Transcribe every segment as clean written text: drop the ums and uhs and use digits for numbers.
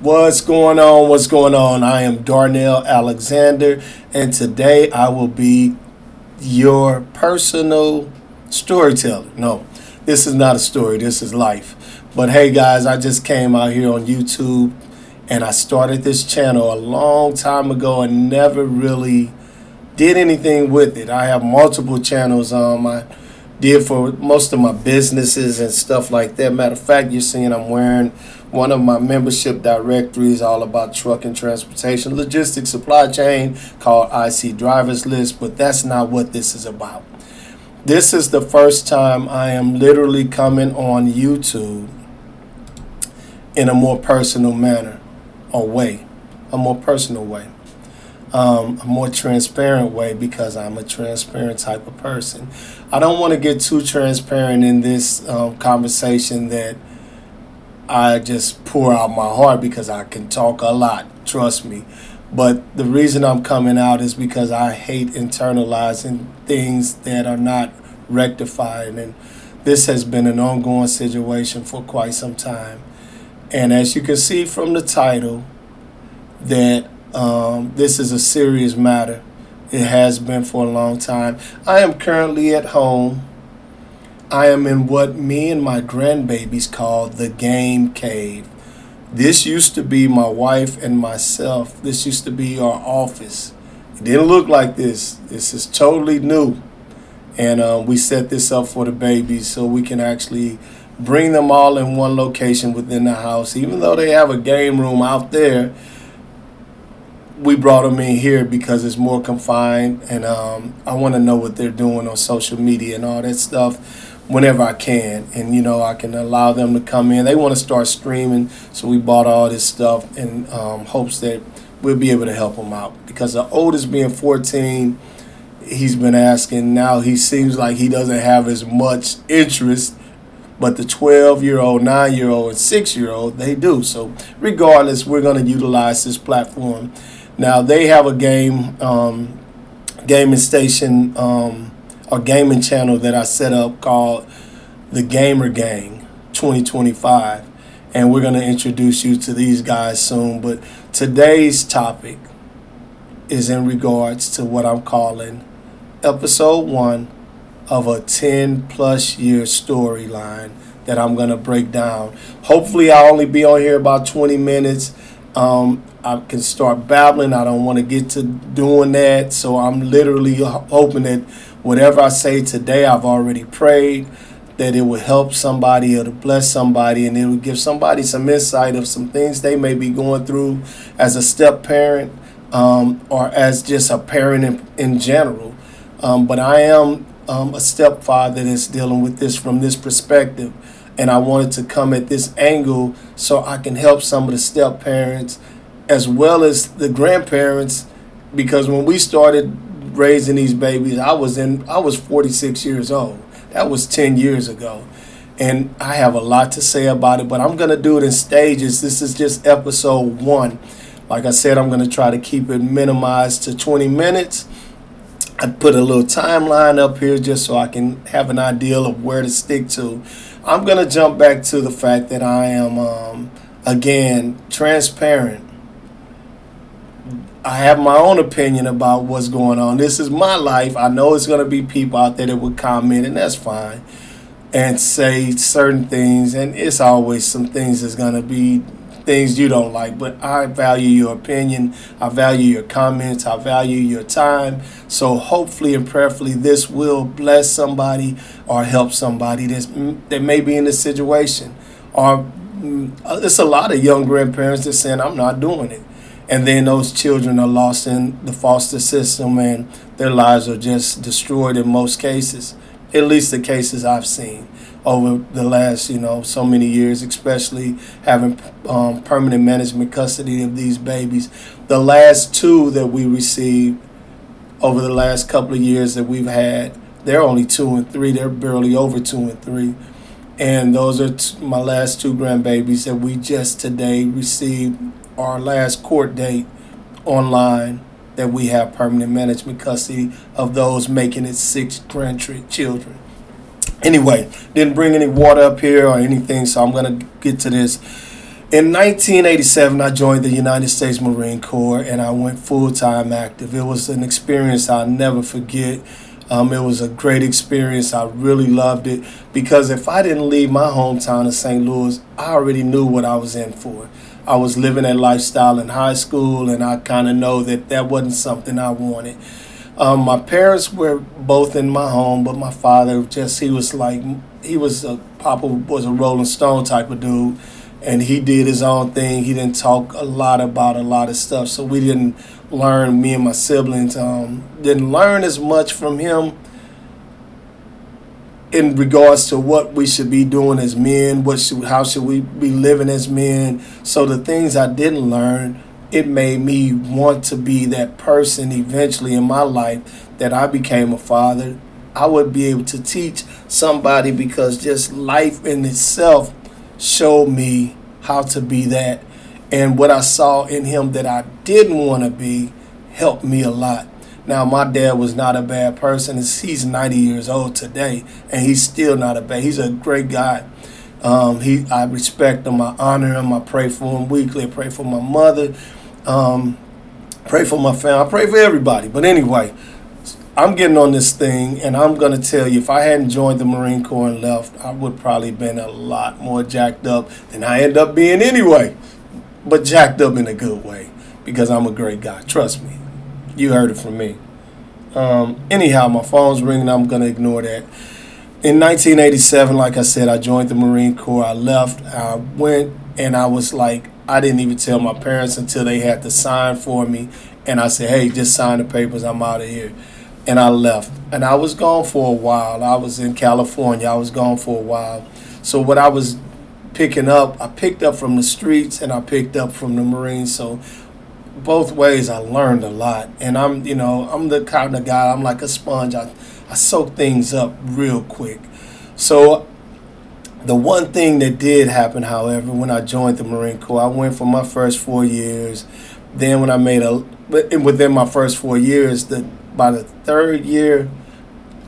What's going on? What's going on? I am Darnell Alexander, and today I will be your personal storyteller. No, this is not a story, this is life. But hey, guys, I just came out here on YouTube and I started this channel a long time ago and never really did anything with it. I have multiple channels. I did for most of my businesses and stuff like that. Matter of fact, you're seeing I'm wearing one of my membership directories all about truck and transportation, logistics, supply chain, called IC Drivers List, but that's not what this is about. This is the first time I am literally coming on YouTube in a more personal manner or way, a more personal way. A more transparent way, because I'm a transparent type of person. I don't want to get too transparent in this conversation that I just pour out my heart, because I can talk a lot, trust me. But the reason I'm coming out is because I hate internalizing things that are not rectified. And this has been an ongoing situation for quite some time. And as you can see from the title, that this is a serious matter. It has been for a long time. I am currently at home. I am in what me and my grandbabies call the game cave. This used to be my wife and myself. This used to be our office. It didn't look like this. This is totally new. And we set this up for the babies so we can actually bring them all in one location within the house. Even though they have a game room out there, we brought them in here because it's more confined, and I want to know what they're doing on social media and all that stuff whenever I can. And, I can allow them to come in. They want to start streaming, so we bought all this stuff in hopes that we'll be able to help them out. Because the oldest being 14, he's been asking. Now he seems like he doesn't have as much interest, but the 12-year-old, 9-year-old, and 6-year-old, they do. So regardless, we're going to utilize this platform. Now, they have a gaming station or gaming channel that I set up called the Gamer Gang 2025. And we're going to introduce you to these guys soon. But today's topic is in regards to what I'm calling episode 1 of a 10-plus year storyline that I'm going to break down. Hopefully, I'll only be on here about 20 minutes. I can start babbling. I don't want to get to doing that. So I'm literally hoping that whatever I say today, I've already prayed that it will help somebody, it'll bless somebody, and it will give somebody some insight of some things they may be going through as a step parent, or as just a parent in general. But I am a stepfather that's dealing with this from this perspective. And I wanted to come at this angle so I can help some of the step parents as well as the grandparents, because when we started raising these babies, I was 46 years old. That was 10 years ago. And I have a lot to say about it, but I'm going to do it in stages. This is just episode 1. Like I said, I'm going to try to keep it minimized to 20 minutes. I put a little timeline up here just so I can have an idea of where to stick to. I'm going to jump back to the fact that I am, again, transparent. I have my own opinion about what's going on. This is my life. I know it's going to be people out there that would comment, and that's fine, and say certain things. And it's always some things that's going to be things you don't like. But I value your opinion. I value your comments. I value your time. So hopefully and prayerfully this will bless somebody or help somebody that may be in this situation. Or it's a lot of young grandparents that saying, I'm not doing it. And then those children are lost in the foster system and their lives are just destroyed in most cases, at least the cases I've seen over the last, so many years, especially having permanent management custody of these babies. The last 2 that we received over the last couple of years that we've had, they're only 2 and 3. They're barely over 2 and 3. And those are my last 2 grandbabies that we just today received our last court date online, that we have permanent management custody of those, making it 6 grandchildren. Anyway, didn't bring any water up here or anything, so I'm going to get to this. In 1987, I joined the United States Marine Corps and I went full-time active. It was an experience I'll never forget. It was a great experience. I really loved it because if I didn't leave my hometown of St. Louis, I already knew what I was in for. I was living that lifestyle in high school, and I kind of know that that wasn't something I wanted. My parents were both in my home, but my father he was like, Papa was a Rolling Stone type of dude, and he did his own thing. He didn't talk a lot about a lot of stuff, so we didn't learn, me and my siblings, didn't learn as much from him in regards to what we should be doing as men, how should we be living as men. So the things I didn't learn, it made me want to be that person eventually in my life that I became a father. I would be able to teach somebody because just life in itself showed me how to be that. And what I saw in him that I didn't want to be helped me a lot. Now, my dad was not a bad person. He's 90 years old today, and he's still not a bad. He's a great guy. I respect him. I honor him. I pray for him weekly. I pray for my mother. Pray for my family. I pray for everybody. But anyway, I'm getting on this thing, and I'm going to tell you, if I hadn't joined the Marine Corps and left, I would probably been a lot more jacked up than I end up being anyway. But jacked up in a good way because I'm a great guy. Trust me. You heard it from me. Anyhow, my phone's ringing. I'm going to ignore that. In 1987, like I said, I joined the Marine Corps. I left. I went, and I was like, I didn't even tell my parents until they had to sign for me. And I said, hey, just sign the papers. I'm out of here. And I left. And I was gone for a while. I was in California. I was gone for a while. So what I was picking up, I picked up from the streets and I picked up from the Marines. So both ways I learned a lot. And I'm the kind of guy, I'm like a sponge. I soak things up real quick. So the one thing that did happen, however, when I joined the Marine Corps, I went for my first 4 years. Then when within my first 4 years, by the third year,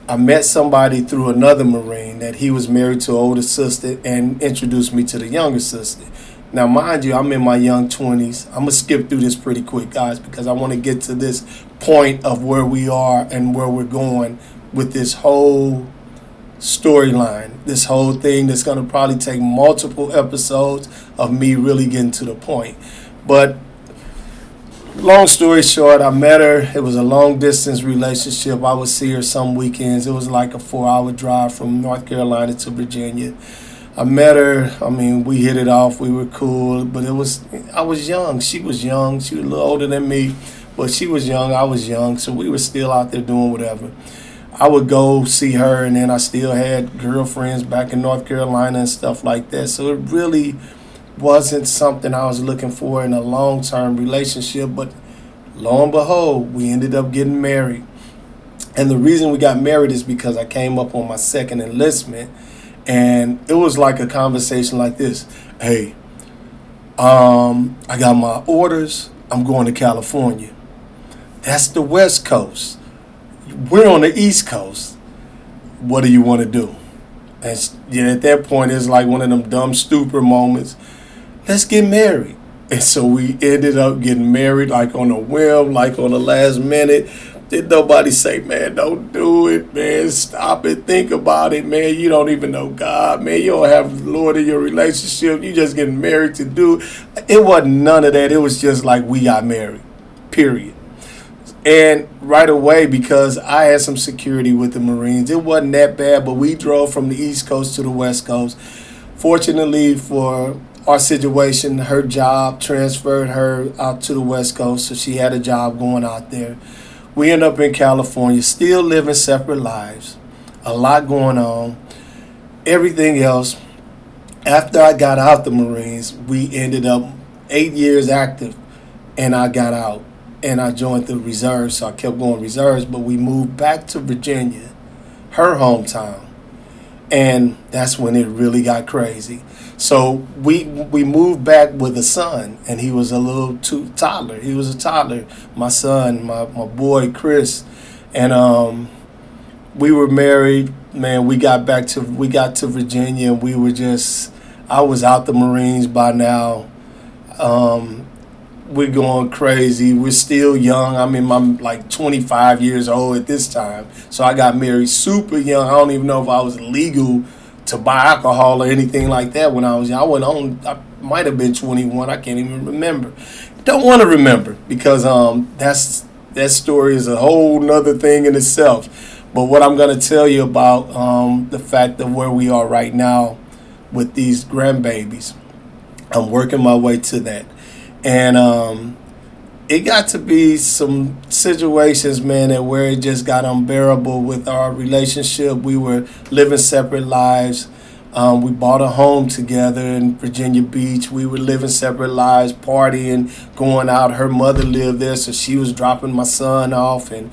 I met somebody through another Marine that he was married to an older sister and introduced me to the younger sister. Now, mind you, I'm in my young 20s. I'm going to skip through this pretty quick, guys, because I want to get to this point of where we are and where we're going with this whole storyline, this whole thing that's going to probably take multiple episodes of me really getting to the point. But long story short, I met her. It was a long-distance relationship. I would see her some weekends. It was like a 4-hour drive from North Carolina to Virginia. I met her. I mean, we hit it off. We were cool. But I was young. She was young. She was a little older than me. But she was young. I was young. So we were still out there doing whatever. I would go see her, and then I still had girlfriends back in North Carolina and stuff like that. So it really wasn't something I was looking for in a long-term relationship, but lo and behold, we ended up getting married. And the reason we got married is because I came up on my second enlistment, and it was like a conversation like this. Hey, I got my orders. I'm going to California. That's the West Coast. We're on the East Coast. What do you want to do? And yeah, at that point, it's like one of them dumb stupor moments. Let's get married. And so we ended up getting married like on a whim, like on the last minute. Did nobody say, man, don't do it, man, stop it, think about it, man, you don't even know God, man, you don't have the Lord in your relationship, you just getting married to do. It wasn't none of that. It was just like we got married, period. And right away, because I had some security with the Marines, it wasn't that bad, but we drove from the East Coast to the West Coast. Fortunately for our situation, her job transferred her out to the West Coast, so she had a job going out there. We ended up in California, still living separate lives, a lot going on, everything else. After I got out the Marines, we ended up 8 years active, and I got out. And I joined the reserves, so I kept going reserves. But we moved back to Virginia, her hometown, and that's when it really got crazy. So we moved back with a son, and he was a little toddler. He was a toddler. My son, my boy Chris, and we were married. Man, we got to Virginia, and we were just. I was out the Marines by now. We're going crazy. We're still young. I'm in my like 25 years old at this time. So I got married super young. I don't even know if I was legal to buy alcohol or anything like that when I was young. I went on. I might have been 21. I can't even remember. Don't want to remember because that story is a whole nother thing in itself. But what I'm going to tell you about the fact of where we are right now with these grandbabies, I'm working my way to that. And it got to be some situations, man, that where it just got unbearable with our relationship. We were living separate lives. We bought a home together in Virginia Beach. We were living separate lives, partying, going out. Her mother lived there, so she was dropping my son off and,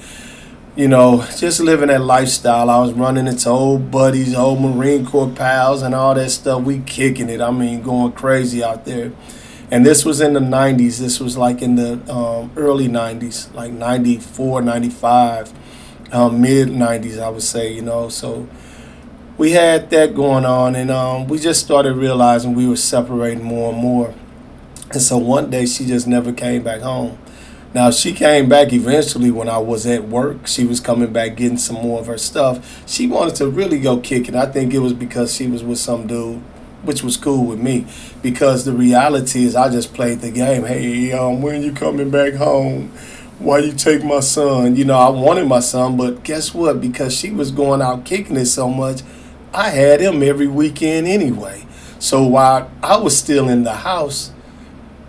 just living that lifestyle. I was running into old buddies, old Marine Corps pals, and all that stuff. We kicking it. I mean, going crazy out there. And this was in the 90s. This was like in the early 90s, like 94, 95, mid 90s, I would say, So we had that going on, and we just started realizing we were separating more and more. And so one day she just never came back home. Now, she came back eventually when I was at work. She was coming back getting some more of her stuff. She wanted to really go kick it. I think it was because she was with some dude, which was cool with me, because the reality is I just played the game. Hey, when you coming back home? Why you take my son? I wanted my son, but guess what? Because she was going out kicking it so much, I had him every weekend anyway. So while I was still in the house,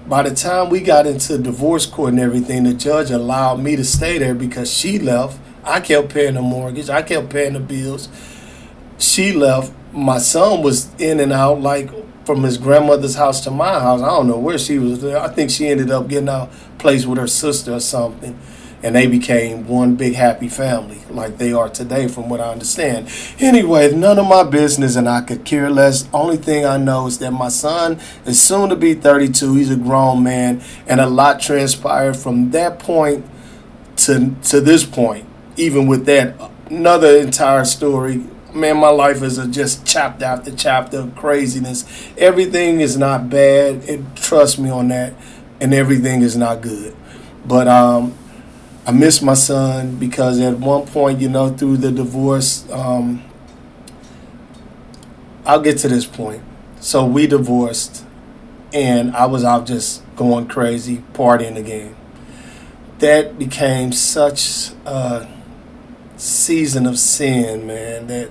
by the time we got into divorce court and everything, the judge allowed me to stay there because she left. I kept paying the mortgage. I kept paying the bills. She left. My son was in and out, like from his grandmother's house to my house. I don't know where she was there. I think she ended up getting a place with her sister or something. And they became one big happy family like they are today, from what I understand. Anyway, none of my business, and I could care less. Only thing I know is that my son is soon to be 32. He's a grown man, and a lot transpired from that point to this point. Even with that, another entire story. Man, my life is just chapter after chapter of craziness. Everything is not bad. Trust me on that. And everything is not good. But I miss my son because at one point, through the divorce, I'll get to this point. So we divorced, and I was out just going crazy, partying again. That became such a season of sin, man, that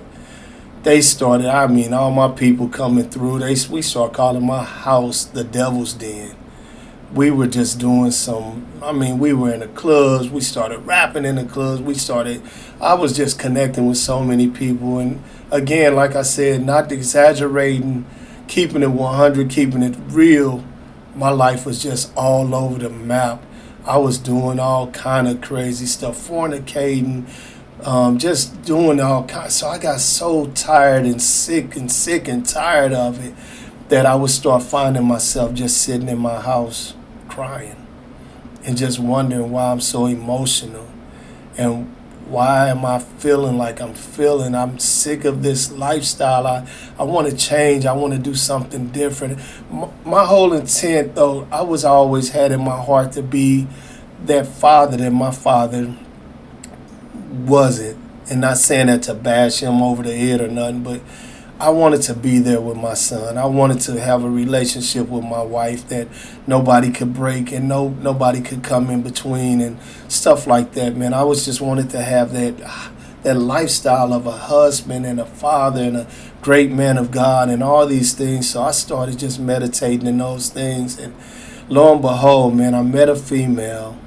they started, all my people coming through, we started calling my house the devil's den. We were just doing we were in the clubs. We started rapping in the clubs. I was just connecting with so many people. And again, like I said, not exaggerating, keeping it 100, keeping it real. My life was just all over the map. I was doing all kind of crazy stuff, fornicating, just doing all kinds. So I got so tired and sick and tired of it that I would start finding myself just sitting in my house crying and just wondering why I'm so emotional and why am I feeling like I'm feeling. I'm sick of this lifestyle. I want to change. I want to do something different. My whole intent, though, I was always had in my heart to be that father that my father wasn't. And not saying that to bash him over the head or nothing, but I wanted to be there with my son. I wanted to have a relationship with my wife that nobody could break and nobody could come in between and stuff like that, man. I was just wanted to have that lifestyle of a husband and a father and a great man of God and all these things. So I started just meditating in those things. And lo and behold, man, I met a female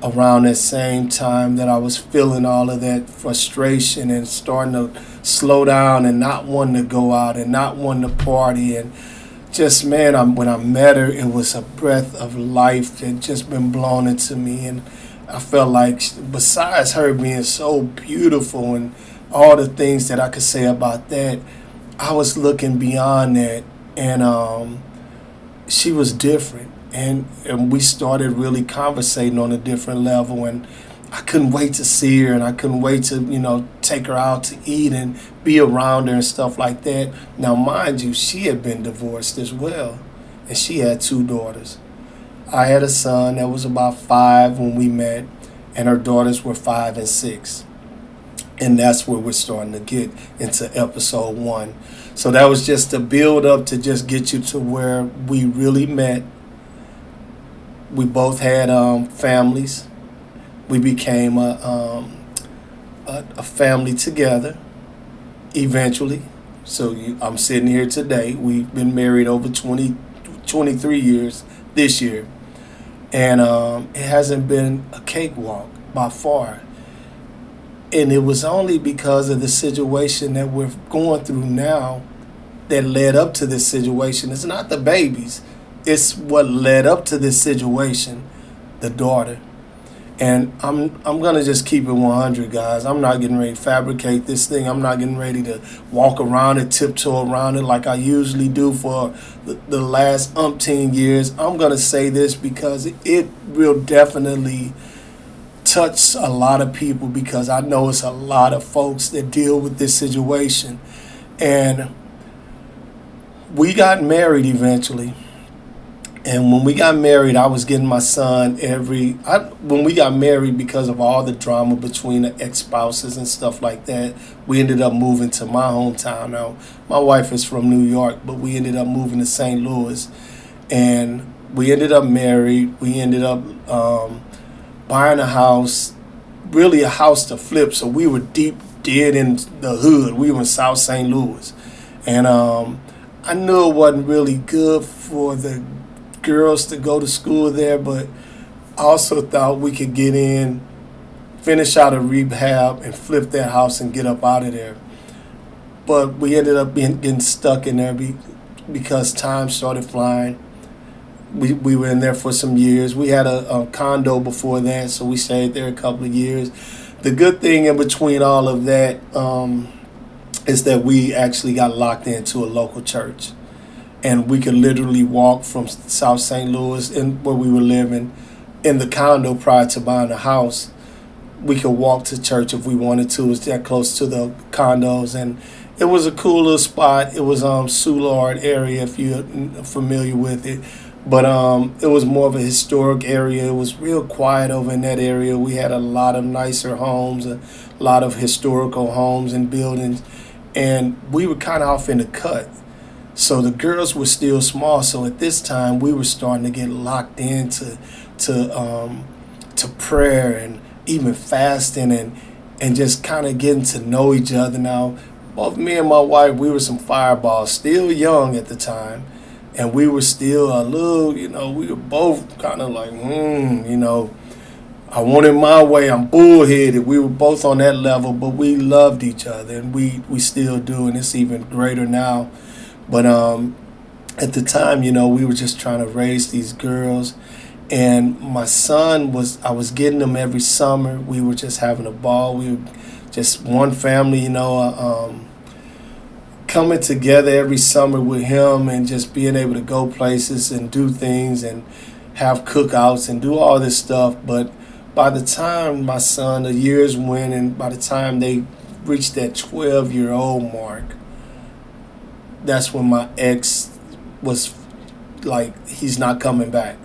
around that same time that I was feeling all of that frustration and starting to slow down and not wanting to go out and not wanting to party. And just, man, when I met her, it was a breath of life that just been blown into me. And I felt like besides her being so beautiful and all the things that I could say about that, I was looking beyond that. And she was different. And we started really conversating on a different level, and I couldn't wait to see her, and I couldn't wait to, take her out to eat and be around her and stuff like that. Now, mind you, she had been divorced as well. and she had two daughters. I had a son that was about 5 when we met, and her daughters were 5 and 6. And that's where we're starting to get into episode 1. So that was just a build up to just get you to where we really met. We both had families. We became a family together eventually. So I'm sitting here today. We've been married over 23 years this year. And it hasn't been a cakewalk by far. And it was only because of the situation that we're going through now that led up to this situation. It's not the babies. It's what led up to this situation, the daughter. And I'm gonna just keep it 100, guys. I'm not getting ready to fabricate this thing. I'm not getting ready to walk around it, tiptoe around it like I usually do for the last umpteen years. I'm gonna say this because it will definitely touch a lot of people, because I know it's a lot of folks that deal with this situation. And we got married eventually. And when we got married, I was getting my son when we got married, because of all the drama between the ex-spouses and stuff like that, we ended up moving to my hometown. Now, my wife is from New York, but we ended up moving to St. Louis. And we ended up married. We ended up buying a house, really a house to flip. So we were deep dead in the hood. We were in South St. Louis. And I knew it wasn't really good for the girls to go to school there, but I also thought we could get in, finish out a rehab, and flip that house and get up out of there. But we ended up getting stuck in there because time started flying. We were in there for some years. We had a condo before that, so we stayed there a couple of years. The good thing in between all of that is that we actually got locked into a local church. And we could literally walk from South St. Louis, where we were living, in the condo prior to buying the house. We could walk to church if we wanted to. It was that close to the condos. And it was a cool little spot. It was Soulard area, if you're familiar with it. But it was more of a historic area. It was real quiet over in that area. We had a lot of nicer homes, a lot of historical homes and buildings. And we were kind of off in the cut. So the girls were still small. So at this time, we were starting to get locked into to prayer and even fasting and just kind of getting to know each other. Now, both me and my wife, we were some fireballs, still young at the time. And we were still a little, we were both kind of like, I want it my way. I'm bullheaded. We were both on that level, but we loved each other, and we still do, and it's even greater now. But at the time, we were just trying to raise these girls. And my son I was getting them every summer. We were just having a ball. We were just one family, coming together every summer with him and just being able to go places and do things and have cookouts and do all this stuff. But by the time my son, the years went, and by the time they reached that 12-year-old mark, that's when my ex was like, he's not coming back.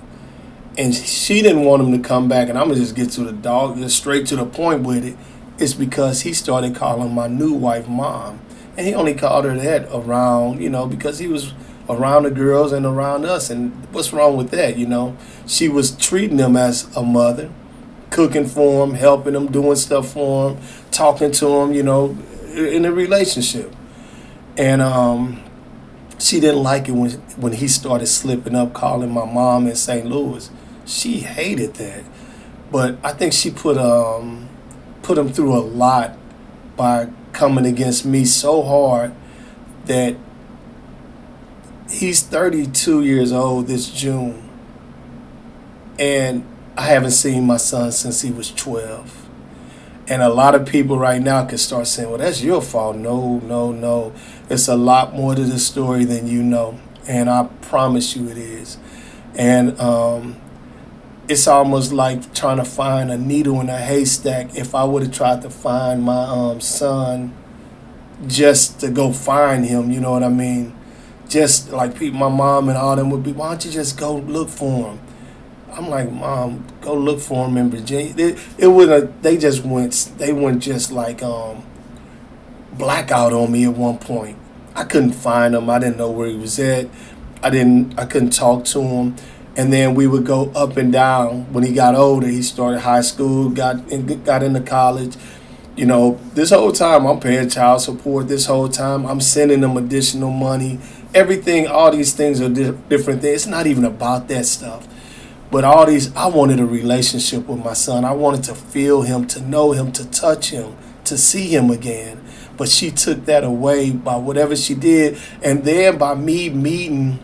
And she didn't want him to come back. And I'm going to just get to just straight to the point with it. It's because he started calling my new wife mom. And he only called her that around, because he was around the girls and around us. And what's wrong with that, She was treating him as a mother, cooking for him, helping him, doing stuff for him, talking to him, in a relationship. And she didn't like it when he started slipping up, calling my mom in St. Louis. She hated that. But I think she put him through a lot by coming against me so hard that he's 32 years old this June. And I haven't seen my son since he was 12. And a lot of people right now can start saying, well, that's your fault. No. It's a lot more to this story than you know. And I promise you it is. And it's almost like trying to find a needle in a haystack. If I would have tried to find my son just to go find him, you know what I mean? just like people, my mom and all them would be, why don't you just go look for him? I'm like, Mom, go look for him in Virginia. It would they went just like blackout on me at one point. I couldn't find him. I didn't know where he was at. I couldn't talk to him. And then we would go up and down. When he got older, he started high school, got into college. You know, this whole time I'm paying child support. This whole time I'm sending them additional money. Everything, all these things are different things. It's not even about that stuff. But I wanted a relationship with my son. I wanted to feel him, to know him, to touch him, to see him again. But she took that away by whatever she did. And then by me meeting,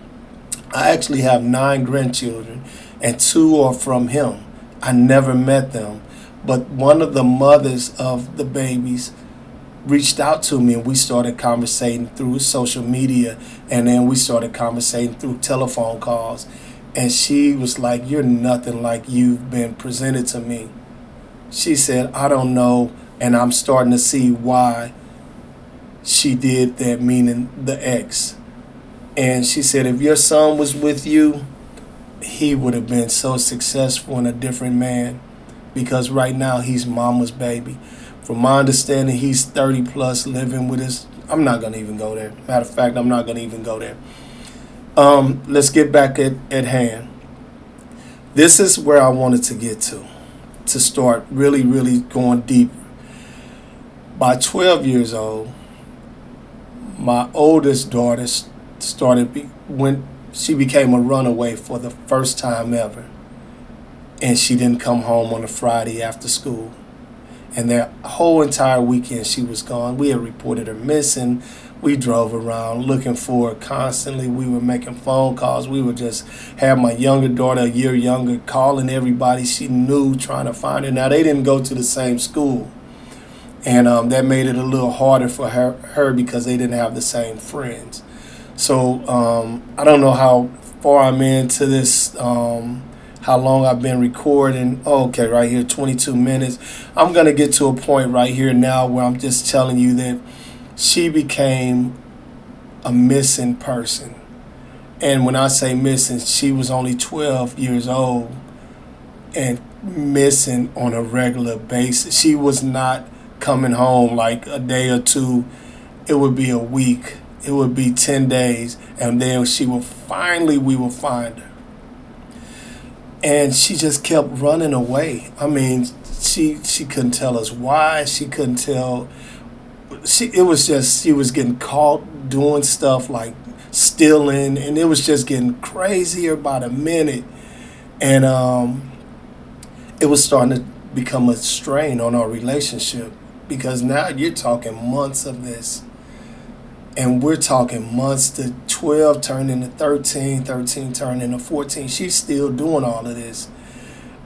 I actually have 9 grandchildren, and 2 are from him. I never met them. But one of the mothers of the babies reached out to me, and we started conversating through social media, and then we started conversating through telephone calls. And she was like, you're nothing like you've been presented to me. She said, I don't know, and I'm starting to see why she did that, meaning the ex. And she said, if your son was with you, he would have been so successful and a different man, because right now he's mama's baby. From my understanding, he's 30 plus living with his, I'm not going to even go there. Matter of fact, I'm not going to even go there. Let's get back at hand. This is where I wanted to get to start really, really going deeper. By 12 years old, my oldest daughter when she became a runaway for the first time ever. And she didn't come home on a Friday after school. And that whole entire weekend she was gone. We had reported her missing. We drove around looking for her constantly. We were making phone calls. We would just have my younger daughter, a year younger, calling everybody she knew, trying to find her. Now, they didn't go to the same school. And that made it a little harder for her because they didn't have the same friends. So I don't know how far I'm into this, how long I've been recording. Okay, right here, 22 minutes. I'm going to get to a point right here now where I'm just telling you that she became a missing person. And when I say missing, she was only 12 years old and missing on a regular basis. She was not coming home like a day or two. It would be a week. It would be 10 days. And then we will find her. And she just kept running away. I mean, she couldn't tell us why. She couldn't tell. It was just, she was getting caught doing stuff like stealing, and it was just getting crazier by the minute. And it was starting to become a strain on our relationship, because now you're talking months of this. And we're talking months to 12 turning into 13, 13 turning into 14. She's still doing all of this.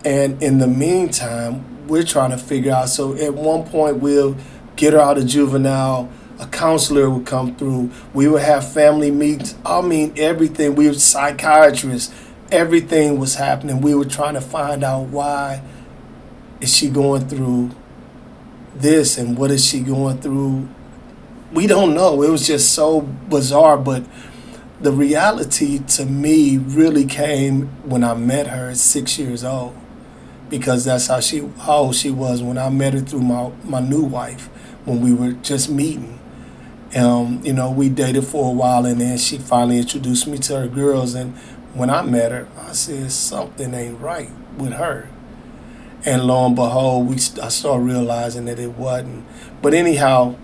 And in the meantime, we're trying to figure out. So at one point, we'll get her out of juvenile. A counselor would come through. We would have family meetings. I mean, everything. We were psychiatrists. Everything was happening. We were trying to find out, why is she going through this, and what is she going through? We don't know. It was just so bizarre. But the reality to me really came when I met her at 6 years old, because that's how old she was when I met her through my new wife, when we were just meeting. We dated for a while, and then she finally introduced me to her girls. And when I met her, I said, something ain't right with her. And lo and behold, I started realizing that it wasn't. But anyhow,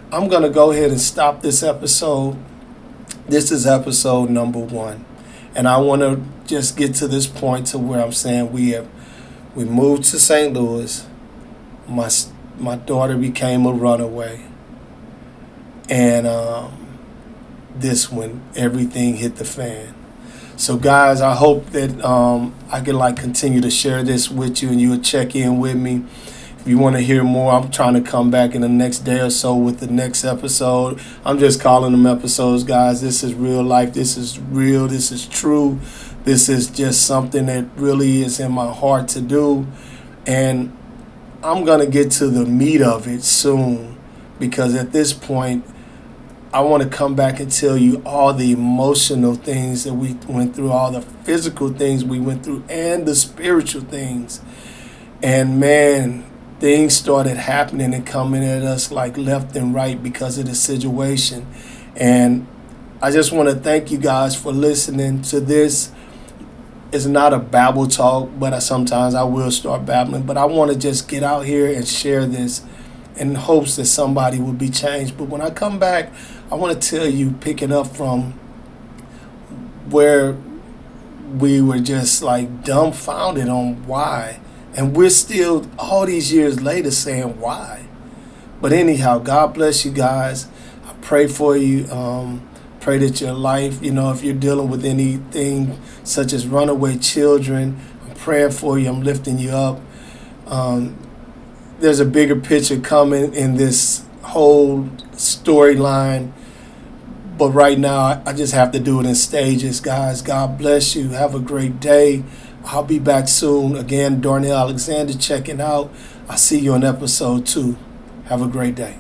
I'm going to go ahead and stop this episode. This is episode number 1. And I want to just get to this point to where I'm saying we moved to St. Louis. My daughter became a runaway. And this when everything hit the fan. So guys, I hope that I can continue to share this with you, and you would check in with me. If you want to hear more, I'm trying to come back in the next day or so with the next episode. I'm just calling them episodes, guys. This is real life. This is real. This is true. This is just something that really is in my heart to do. And I'm going to get to the meat of it soon, because at this point, I want to come back and tell you all the emotional things that we went through, all the physical things we went through, and the spiritual things. And man, things started happening and coming at us like left and right because of the situation. And I just want to thank you guys for listening to this. It's not a babble talk, but sometimes I will start babbling. But I want to just get out here and share this in hopes that somebody will be changed. But when I come back, I want to tell you, picking up from where we were just like dumbfounded on why. And we're still, all these years later, saying why. But anyhow, God bless you guys. I pray for you. Pray that your life, if you're dealing with anything such as runaway children, I'm praying for you. I'm lifting you up. There's a bigger picture coming in this whole storyline. But right now, I just have to do it in stages, guys. God bless you. Have a great day. I'll be back soon. Again, Darnell Alexander checking out. I'll see you on episode 2. Have a great day.